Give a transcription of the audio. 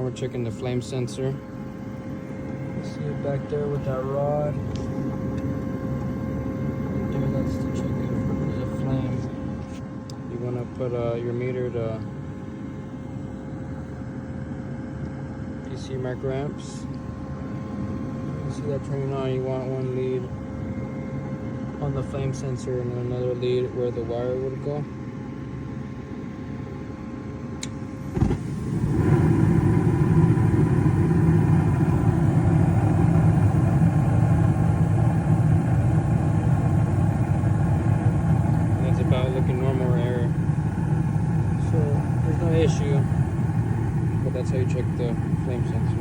we're checking the flame sensor. See it back there with that rod. Right there, that's to check it for the flame. You want to put your meter to PC microamps. You see that turning on, you want one lead on the flame sensor and another lead where the wire would go. That's about looking normal or error. So there's no issue, but that's how you check the flame sensor.